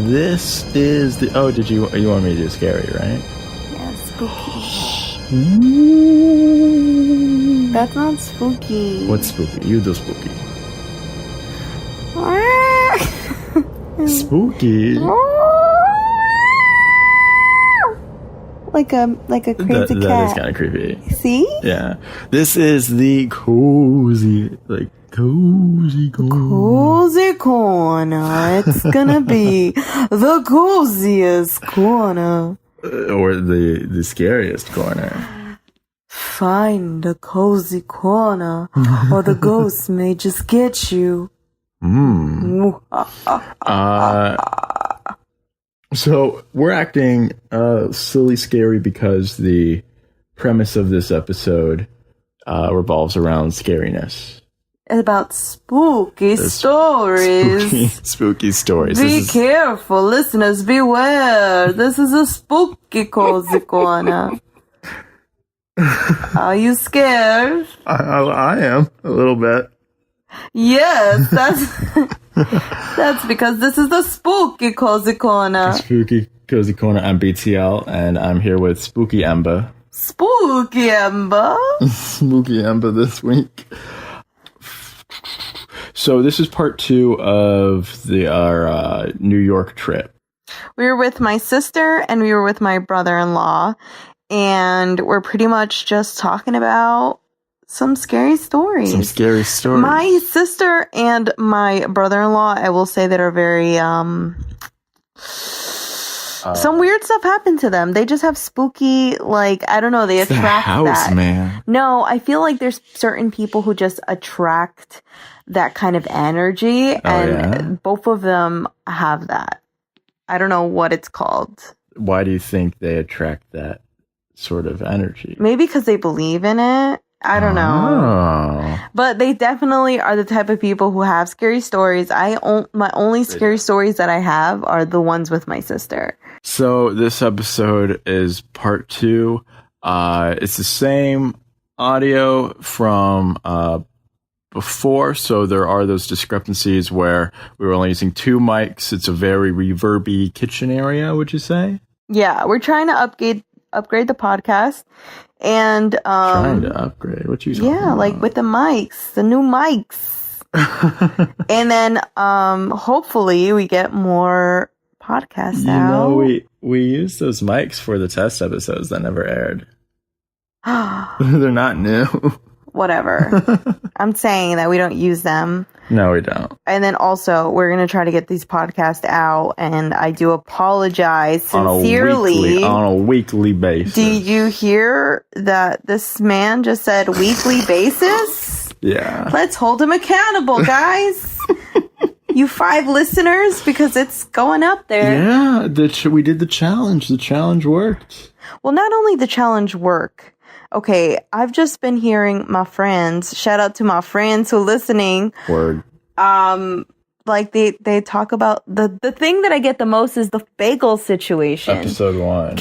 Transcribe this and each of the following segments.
this is the... Oh, you want me to do scary, right? Yeah, spooky. Ooh. That's not spooky. What's spooky? You do spooky. Spooky? Like a crazy cat. That is kind of creepy. See? Yeah. This is the cozy corner. Cozy corner. It's gonna be the coziest corner. Or the scariest corner. Find a cozy corner, or the ghost may just get you. So we're acting silly scary because the premise of this episode revolves around scariness. About spooky stories. Spooky stories. Be careful, listeners, beware. This is a spooky cozy corner. Are you scared? I am a little bit. Yes, that's because this is the spooky cozy corner. Spooky cozy corner. I'm BTL, and I'm here with Spooky Ember. Spooky Ember. Spooky Ember this week. So this is part 2 of our New York trip. We were with my sister and we were with my brother-in-law, and we're pretty much just talking about some scary stories. My sister and my brother-in-law, I will say, that are very some weird stuff happened to them. They just have spooky, like, I don't know, they attract the house, that. Man. No, I feel like there's certain people who just attract that kind of energy, and both of them have that. I don't know what it's called. Why do you think they attract that sort of energy? Maybe because they believe in it. I don't know. But they definitely are the type of people who have scary stories. My only scary stories that I have are the ones with my sister. So this episode is part 2. It's the same audio from before, so there are those discrepancies where we were only using 2 mics. It's a very reverby kitchen area, would you say? Yeah, we're trying to upgrade the podcast. And trying to upgrade? What you talking about? Like with the mics, the new mics. And then hopefully we get more podcasts out. We used those mics for the test episodes that never aired. They're not new. Whatever. I'm saying that we don't use them. No, we don't. And then also, we're going to try to get these podcasts out, and I do apologize sincerely. On a weekly basis. Did you hear that this man just said weekly basis? Yeah. Let's hold him accountable, guys. You 5 listeners, because it's going up there. Yeah, we did the challenge. The challenge worked. Well, not only the challenge worked. Okay, I've just been hearing my friends, shout out to my friends who are listening. Word. Like they talk about the thing that I get the most is the bagel situation. Episode 1.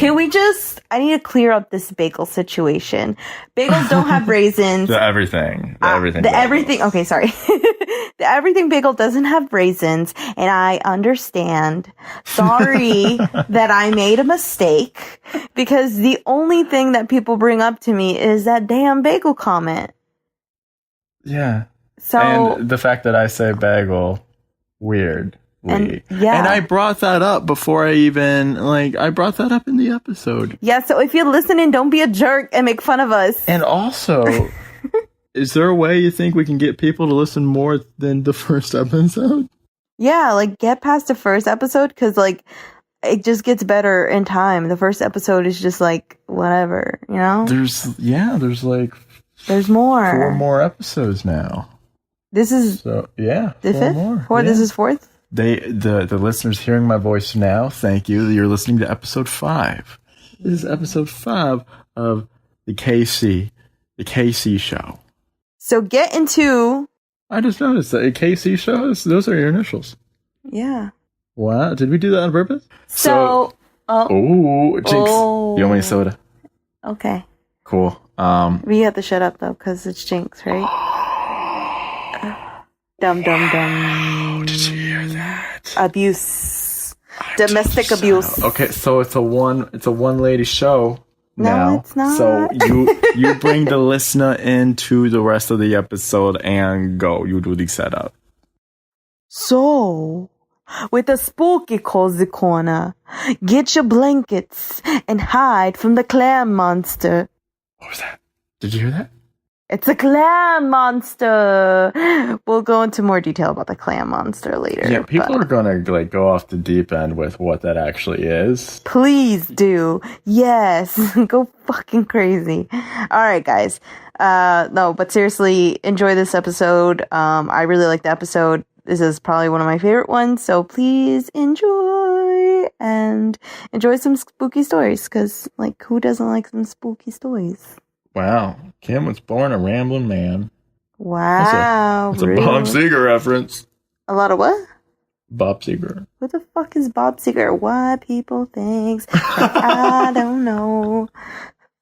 I need to clear up this bagel situation. Bagels don't have raisins. The everything. Okay, sorry. The everything bagel doesn't have raisins, and I understand. Sorry that I made a mistake, because the only thing that people bring up to me is that damn bagel comment. Yeah. So, and the fact that I say bagel, weird. And I brought that up before I brought that up in the episode. Yeah, so if you're listening, don't be a jerk and make fun of us. And also, is there a way you think we can get people to listen more than the first episode? Yeah, like, get past the first episode, because, like, it just gets better in time. The first episode is just, like, whatever, you know? There's more. 4 more episodes now. This is... So, yeah. The 5th? More. Or yeah. This is 4th? The listeners hearing my voice now, thank you. You're listening to episode 5. This is episode 5 of the KC show. So get into... I just noticed that a KC show, those are your initials. Yeah. Wow. Did we do that on purpose? So Jinx. You want me a soda? Okay. Cool. We have to shut up, though, because it's Jinx, right? Dum. Did you hear that? Abuse. I domestic abuse. Okay, so it's a one lady show now. No, it's not. So you bring the listener into the rest of the episode and go. You do the setup. So, with a spooky cozy corner, get your blankets and hide from the clam monster. What was that? Did you hear that? It's a clam monster. We'll go into more detail about the clam monster later. Yeah, people are gonna go off the deep end with what that actually is. Please do. Yes. Go fucking crazy. All right, guys. No, but seriously, enjoy this episode. I really like the episode. This is probably one of my favorite ones. So please enjoy some spooky stories. Because, who doesn't like some spooky stories? Wow. Kim was born a rambling man. Wow. That's a Bob Seger reference. A lot of what? Bob Seger. Who the fuck is Bob Seger? Why people think I don't know.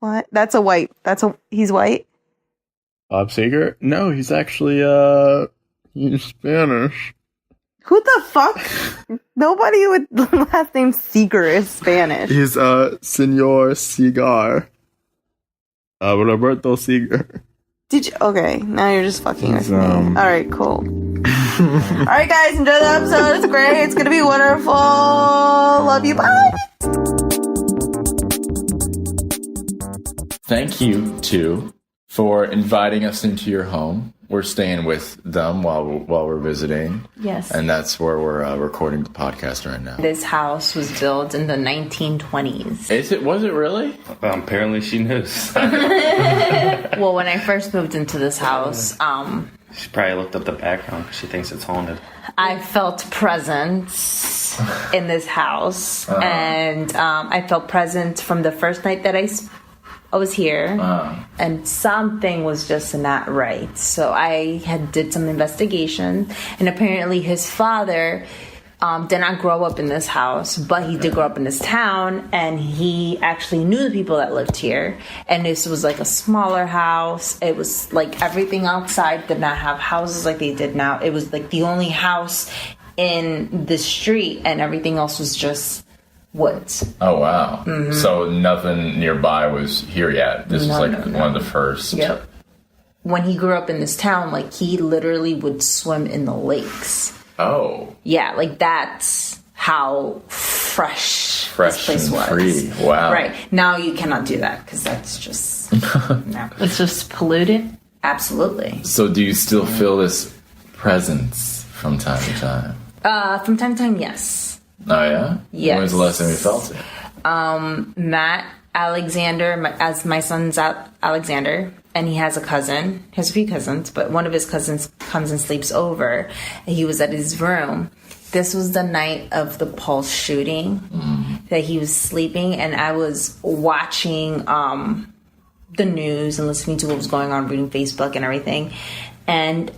What? He's white? Bob Seger? No, he's actually, he's Spanish. Who the fuck? Nobody with the last name Seeger is Spanish. He's, Senor Segar. Roberto Seger. Did you? Okay, now you're just fucking with me. Alright, cool. Alright, guys, enjoy the episode. It's great. It's gonna be wonderful. Love you. Bye. Thank you, too, for inviting us into your home. We're staying with them while we're visiting. Yes. And that's where we're recording the podcast right now. This house was built in the 1920s. Was it really? Apparently she knows. Well, when I first moved into this house, She probably looked up the background because she thinks it's haunted. I felt presence in this house. And I felt presence from the first night that I was here, and something was just not right. So I did some investigation, and apparently his father did not grow up in this house, but he did grow up in this town, and he actually knew the people that lived here. And this was a smaller house. It was everything outside did not have houses like they did now. It was the only house in the street, and everything else was just woods. Oh, wow. Mm-hmm. So nothing nearby was here yet. This was one of the first. Yep. When he grew up in this town, he literally would swim in the lakes. Oh. Yeah, that's how fresh this place was. Free. Wow. Right. Now you cannot do that because that's just... no. It's just polluted? Absolutely. So do you still feel this presence from time to time? From time to time, yes. Oh, yeah? Yes. When was the last time you felt it? Matt Alexander, as my son's Alexander, and he has a cousin. He has a few cousins, but one of his cousins comes and sleeps over. He was at his room. This was the night of the Pulse shooting that he was sleeping, and I was watching the news and listening to what was going on, reading Facebook and everything. And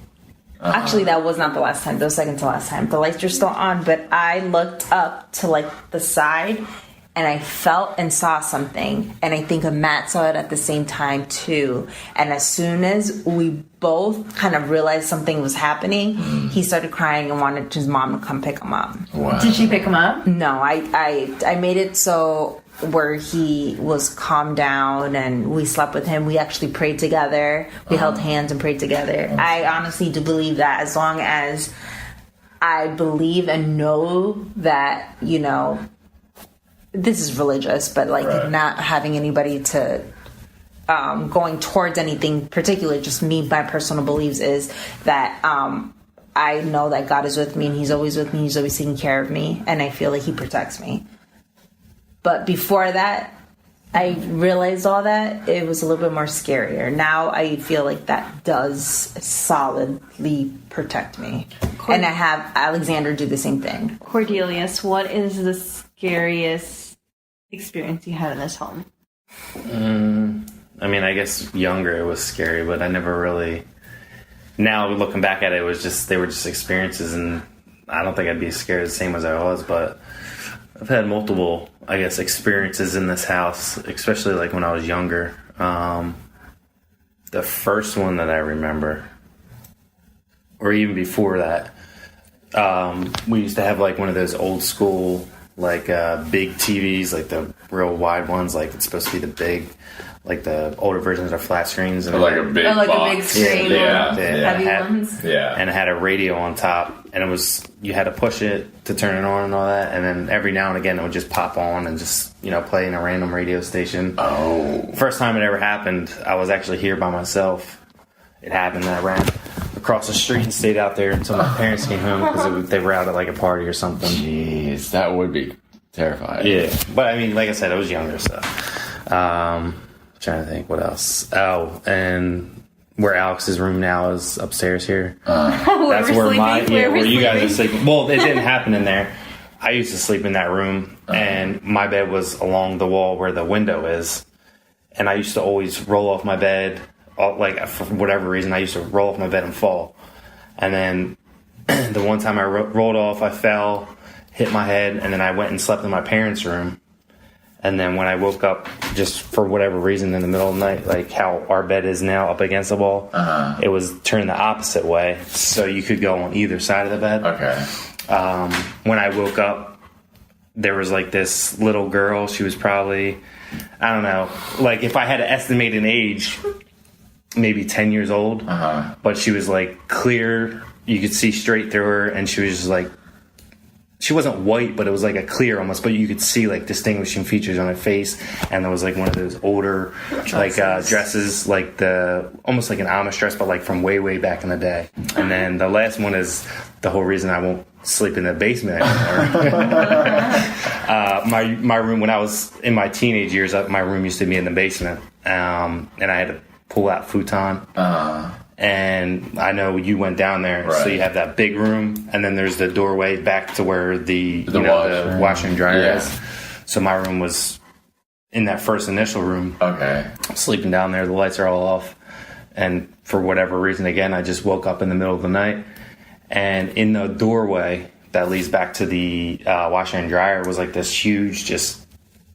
actually, that was not the last time. That was second to last time. The lights were still on, but I looked up to the side, and I felt and saw something. And I think Matt saw it at the same time too. And as soon as we both kind of realized something was happening, he started crying and wanted his mom to come pick him up. Wow. Did she pick him up? No, I made it so where he was calmed down and we slept with him. We actually prayed together. We held hands and prayed together. I honestly do believe that as long as I believe and know that, this is religious, but not having anybody to going towards anything particular, just me, my personal beliefs is that I know that God is with me and he's always with me. He's always taking care of me. And I feel like he protects me. But before that, I realized all that, it was a little bit more scarier. Now I feel like that does solidly protect me. And I have Alexander do the same thing. Cordelius, what is the scariest experience you had in this home? I guess younger it was scary, but I never really... Now looking back at it, they were just experiences, and I don't think I'd be scared the same as I was, but I've had multiple, experiences in this house, especially when I was younger. The first one that I remember, or even before that, we used to have one of those old school like big TVs, like the real wide ones. Like it's supposed to be the big, like the older versions are flat screens. And like a big like box. a big screen. Yeah. Heavy Had- ones. Yeah. And it had a radio on top, and it was you had to push it to turn it on and all that. And then every now and again, it would just pop on and just play in a random radio station. Oh. First time it ever happened, I was actually here by myself. It happened, and I ran across the street and stayed out there until my parents came home because they were out at like a party or something. Jeez, that would be terrifying. Yeah, but I mean, like I said, I was younger, so. Trying to think what else. Oh, and where Alex's room now is upstairs here. That's where where you guys are sleeping. Well, it didn't happen in there. I used to sleep in that room, and my bed was along the wall where the window is. And I used to always roll off my bed, like for whatever reason, I used to roll off my bed and fall. And then the one time I rolled off, I fell, hit my head, and then I went and slept in my parents' room. And then when I woke up, just for whatever reason in the middle of the night, like how our bed is now up against the wall, it was turned the opposite way. So you could go on either side of the bed. Okay. When I woke up, there was like this little girl. She was probably, I don't know, like if I had to estimate an age, maybe 10 years old. But she was like clear. You could see straight through her. And she was just like, she wasn't white, but it was like a clear almost, but you could see like distinguishing features on her face. And there was like one of those older dresses, like almost like an Amish dress, but like from way, way back in the day. And then the last one is the whole reason I won't sleep in the basement anymore. My room, when I was in my teenage years, my room used to be in the basement. And I had to pull out futon. And I know you went down there, so you have that big room, and then there's the doorway back to where the washer and dryer is. So my room was in that first initial room. Okay. Sleeping down there, the lights are all off, and for whatever reason, again, I just woke up in the middle of the night, and in the doorway that leads back to the washer and dryer was like this huge, just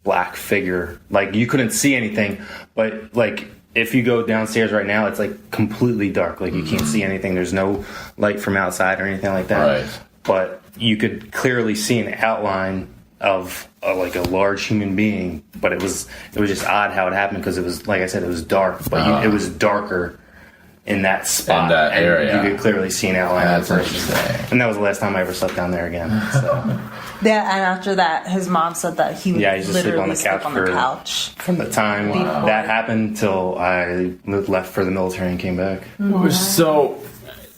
black figure. Like you couldn't see anything, but like. If you go downstairs right now, it's like completely dark. Like you can't see anything. There's no light from outside or anything like that. Right. But you could clearly see an outline of like a large human being. But it was just odd how it happened because it was, like I said, it was dark. But it was darker in that spot. In that area. You could clearly see an outline. That's interesting. And that was the last time I ever slept down there again. So. Yeah, and after that, his mom said that he would used to sleep literally on the couch sleep on the couch. From the time that happened till I left for the military and came back. So,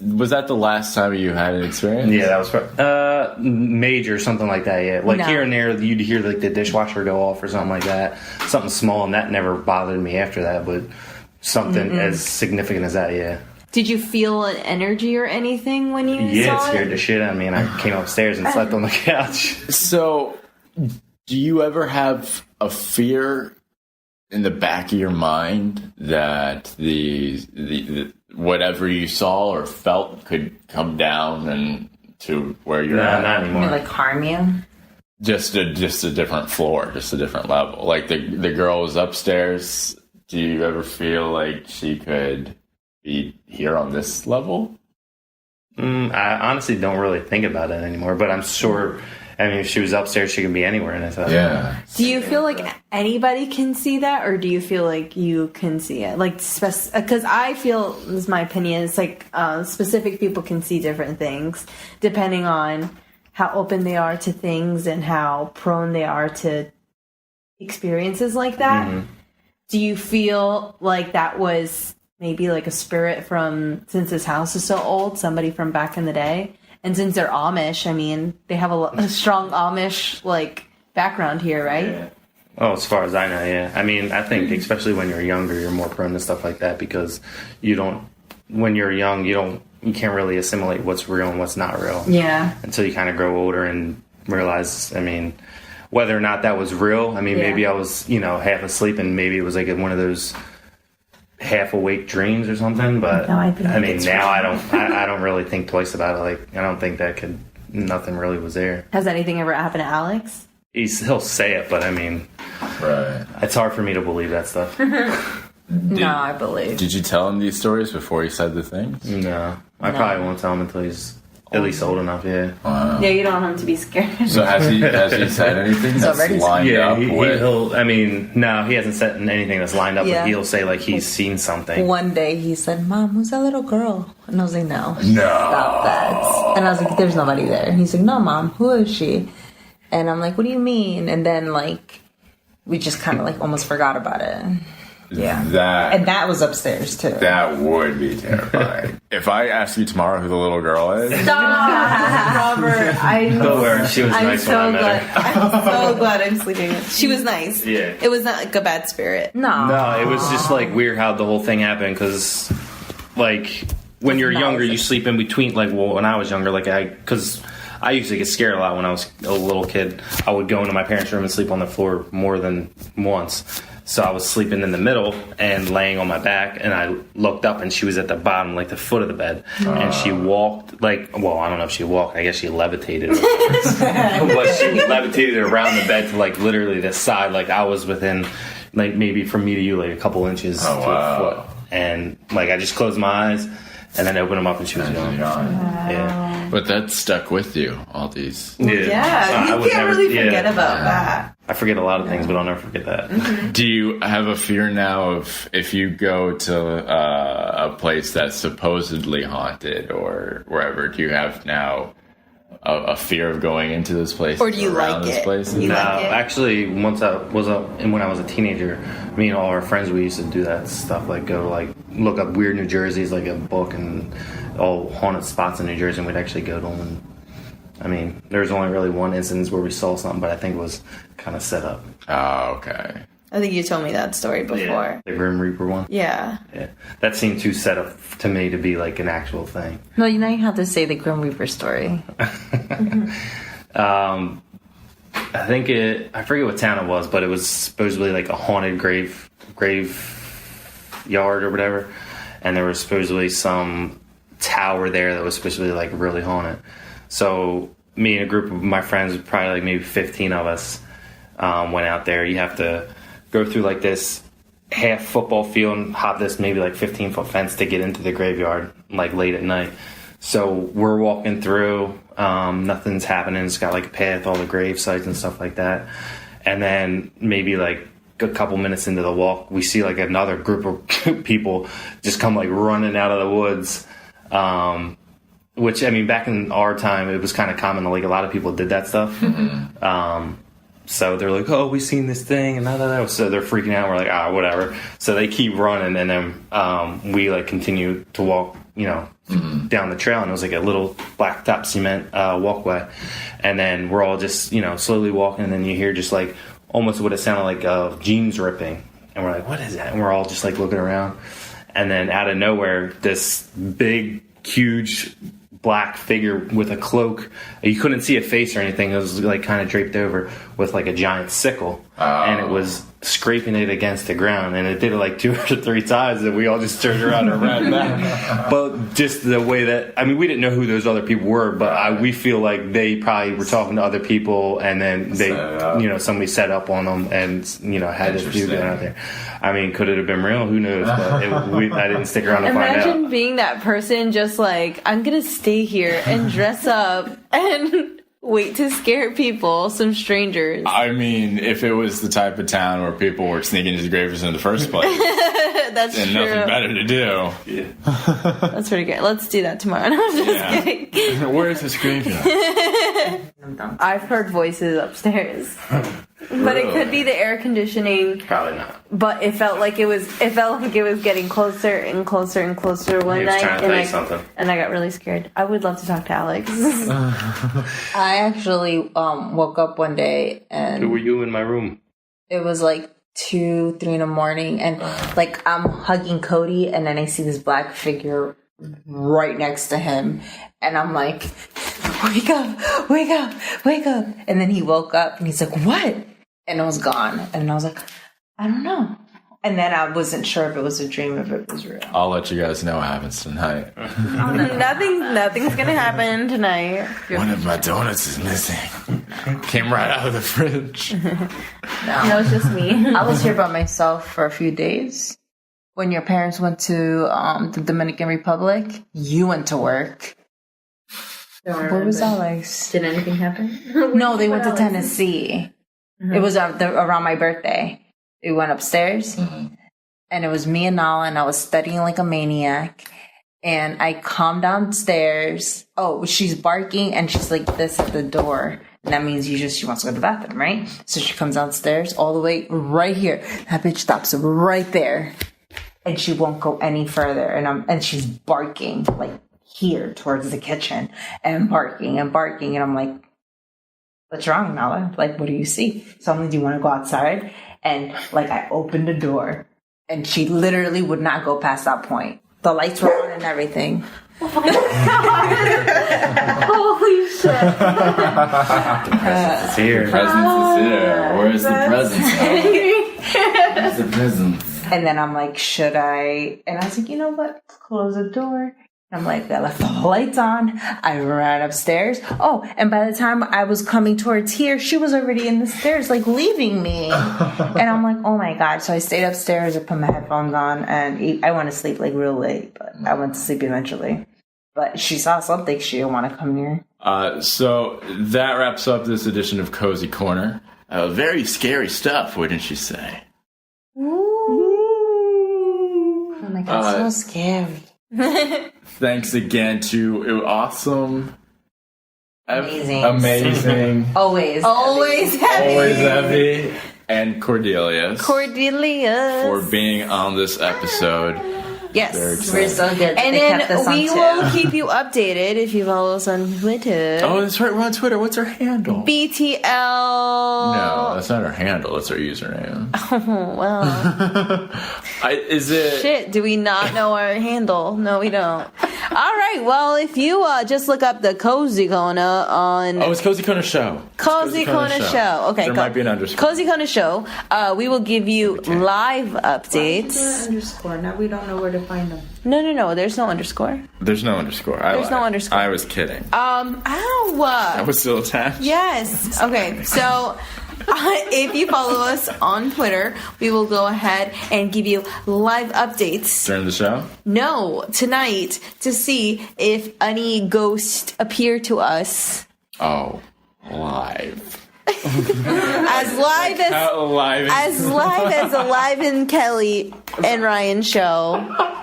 was that the last time you had an experience? Yeah, that was major, something like that. Yeah, like here and there, you'd hear like the dishwasher go off or something like that, something small, and that never bothered me after that. But something as significant as that, yeah. Did you feel an energy or anything when you Yeah, saw it scared the shit out of me, and I came upstairs and slept on the couch. So, do you ever have a fear in the back of your mind that the whatever you saw or felt could come down and to where you're at? Not anymore. Like harm you? Just a different floor, just a different level. Like the girl was upstairs. Do you ever feel like she could be here on this level? I honestly don't really think about it anymore, but I'm sure. I mean, if she was upstairs, she could be anywhere in it. So. Yeah. Do you feel like anybody can see that, or do you feel like you can see it? Like, because I feel, this is my opinion, it's like specific people can see different things depending on how open they are to things and how prone they are to experiences like that. Mm-hmm. Do you feel like that was maybe like a spirit from, since this house is so old, somebody from back in the day? And since they're Amish, I mean, they have a strong Amish like background here, right? Yeah. Oh, as far as I know, yeah. I mean, I think especially when you're younger, you're more prone to stuff like that because when you're young, you can't really assimilate what's real and what's not real. Yeah. Until you kind of grow older and realize, I mean, whether or not that was real. I mean, maybe I was, half asleep and maybe it was like one of those half awake dreams or something. But no, I mean, now I don't really think twice about it. Like, I don't think nothing really was there. Has anything ever happened to Alex? He'll say it, but I mean, right. It's hard for me to believe that stuff. No, I believe. Did you tell him these stories before he said the things? No. I probably won't tell him until he's At least old enough, yeah. Wow. Yeah, you don't have to be scared. So has he said anything that's already- lined Yeah, up with? he'll. I mean, no, he hasn't said anything that's lined up. Yeah. But he'll say like he's seen something. One day he said, "Mom, who's that little girl?" And I was like, "No, No. stop that." And I was like, "There's nobody there." And he's like, "No, Mom, who is she?" And I'm like, "What do you mean?" And then like we just kind of like almost forgot about it. Yeah, That and that was upstairs too. that would be terrifying. If I ask you tomorrow who the little girl is, Robert, Don't worry, she was I'm nice when I so met glad. her. I'm so glad I'm sleeping with. She was nice. Yeah. It was not like a bad spirit. No, No, it was just like weird how the whole thing happened because, like, when you're Nice. younger, you sleep in between. Like, well, when I was younger, because I used to get scared a lot when I was a little kid. I would go into my parents' room and sleep on the floor more than once. So I was sleeping in the middle and laying on my back, and I looked up, and she was at the bottom, like the foot of the bed, and she walked like, well, I don't know if she walked. I guess she levitated, but she levitated around the bed to like literally the side, like I was within, like maybe from me to you, like a couple inches to a foot, and like I just closed my eyes and then opened them up, and she was gone. Yeah. but that stuck with you. All these. Yeah, I you would can't never- really yeah. forget about that. I forget a lot of things, but I'll never forget that. Do you have a fear now of if you go to a place that's supposedly haunted or wherever? Do you have now a fear of going into this place, Or do you around like this it? place? You No, like it? actually, once I was and when I was a teenager, me and all our friends, we used to do that stuff, like go like look up weird New Jerseys, like a book and all haunted spots in New Jersey, and we'd actually go to them. And, I mean, there was only really one instance where we saw something, but I think it was kind of set up. Oh, okay. I think you told me that story before. The Grim Reaper one. Yeah. Yeah, that seemed too set up to me to be like an actual thing. no, now you have to say the Grim Reaper story. I think I forget what town it was, but it was supposedly like a haunted grave yard or whatever, and there was supposedly some tower there that was supposedly like really haunted. So me and a group of my friends, probably like maybe 15 of us, went out there. You have to go through like this half football field and hop this maybe like 15-foot fence to get into the graveyard like late at night. So we're walking through, nothing's happening. It's got like a path, all the grave sites and stuff like that. And then maybe like a couple minutes into the walk, we see like another group of people just come like running out of the woods. Which, I mean, back in our time, it was kind of common. Like a lot of people did that stuff. So they're like, "Oh, we seen this thing," and da. So they're freaking out. We're like, whatever. So they keep running, and then we like continue to walk, down the trail, and it was like a little blacktop cement walkway. And then we're all just, slowly walking, and then you hear just like almost what it sounded like jeans ripping, and we're like, "What is that?" And we're all just like looking around, and then out of nowhere, this big, huge black figure with a cloak. You couldn't see a face or anything. It was like kind of draped over with like a giant sickle, and it was scraping it against the ground, and it did it like 2 or 3 times, and we all just turned around and ran back. But just the way that, I mean, we didn't know who those other people were, but we feel like they probably were talking to other people, and then they, somebody set up on them and, had this dude out there. I mean, could it have been real? Who knows? But I didn't stick around to find Imagine out. being that person just like, I'm going to stay here and dress up and wait to scare people, some strangers. I mean, if it was the type of town where people were sneaking into graves in the first place, That's and true. nothing better to do. That's pretty good. Let's do that tomorrow. No, I'm just kidding. Where is this graveyard? I've heard voices upstairs. But it could be the air conditioning. Probably not. But it felt like it was getting closer and closer and closer one He was night. trying to and tell you something. And I got really scared. I would love to talk to Alex. I actually woke up one day and Who were you in my room? it was like 2, 3 in the morning, and like I'm hugging Cody, and then I see this black figure right next to him, and I'm like, "Wake up, wake up, wake up!" And then he woke up, and he's like, "What?" And it was gone, and I was like, "I don't know." And then I wasn't sure if it was a dream, if it was real. I'll let you guys know what happens tonight. Nothing's gonna happen tonight. One of my donuts is missing. Came right out of the fridge. No, it's just me. I was here by myself for a few days. When your parents went to the Dominican Republic, you went to work. What was Alex? Did anything happen? No, they went to Tennessee. It was around my birthday. We went upstairs, and it was me and Nala, and I was studying like a maniac. And I come downstairs. Oh, she's barking, and she's like this at the door. And that means she wants to go to the bathroom, right? So she comes downstairs all the way right here. That bitch stops right there, and she won't go any further. And she's barking like here towards the kitchen, and barking and barking. And I'm like, what's wrong, Nala? Like, what do you see? So I'm like, do you want to go outside? And like, I opened the door, and she literally would not go past that point. The lights were on and everything. Holy shit. It's here. Presence is here. Where's the presence? Where's the presence? And then I'm like, should I? And I was like, you know what? Close the door. I'm like, I left the lights on. I ran upstairs. Oh, and by the time I was coming towards here, she was already in the stairs, like leaving me. And I'm like, oh my God. So I stayed upstairs. I put my headphones on, and I went to sleep like real late, but I went to sleep eventually. But she saw something. She didn't want to come here. So that wraps up this edition of Cozy Corner. Very scary stuff, wouldn't you say? Oh my God, so scary. Thanks again to awesome, Amazing. amazing, Always. Always heavy. always Evie, and Cordelius Cordelia. for being on this episode. Yes. We're so good. And They then kept us on we too. will keep you updated if you follow us on Twitter. Oh, that's right. We're on Twitter. What's our handle? BTL. No, that's not our handle. That's our username. Oh, well. Is it? Shit, do we not know our handle? No, we don't. All right, well, if you just look up the Cozy Corner on... Oh, it's Cozy Corner Show. It's Cozy Corner Show. Okay, There might be an underscore. Cozy Corner Show. We will give you live updates. Underscore. Now we don't know where to find them. No. There's no underscore. There's no underscore. There's no underscore. I was kidding. Ow. I was still attached. Yes. Okay. So if you follow us on Twitter, we will go ahead and give you live updates. During the show? No, tonight to see if any ghosts appear to us. Oh, live. As live as Live. as Alive and Kelly and Ryan show.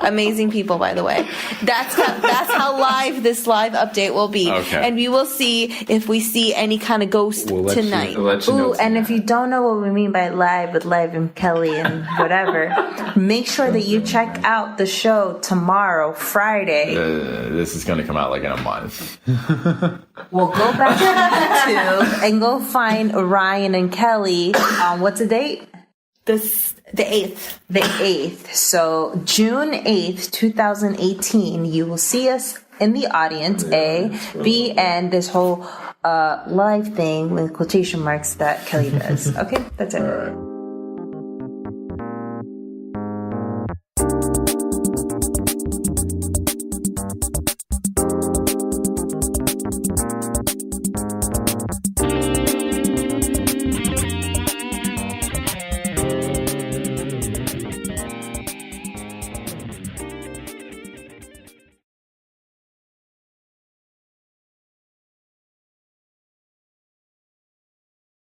Amazing people, by the way. That's how live this live update will be. Okay. And we will see if we see any kind of ghost We'll let tonight. You, we'll let you know Ooh, and tonight. if you don't know what we mean by live with Live and Kelly and whatever, make sure that you check out the show tomorrow, Friday. This is going to come out like in a month. We'll go back to YouTube and go find Ryan and Kelly on what's the date? The 8th. The 8th. So June 8th, 2018, you will see us in the audience, A. B, and this whole live thing with quotation marks that Kelly does. Okay, that's it. All right.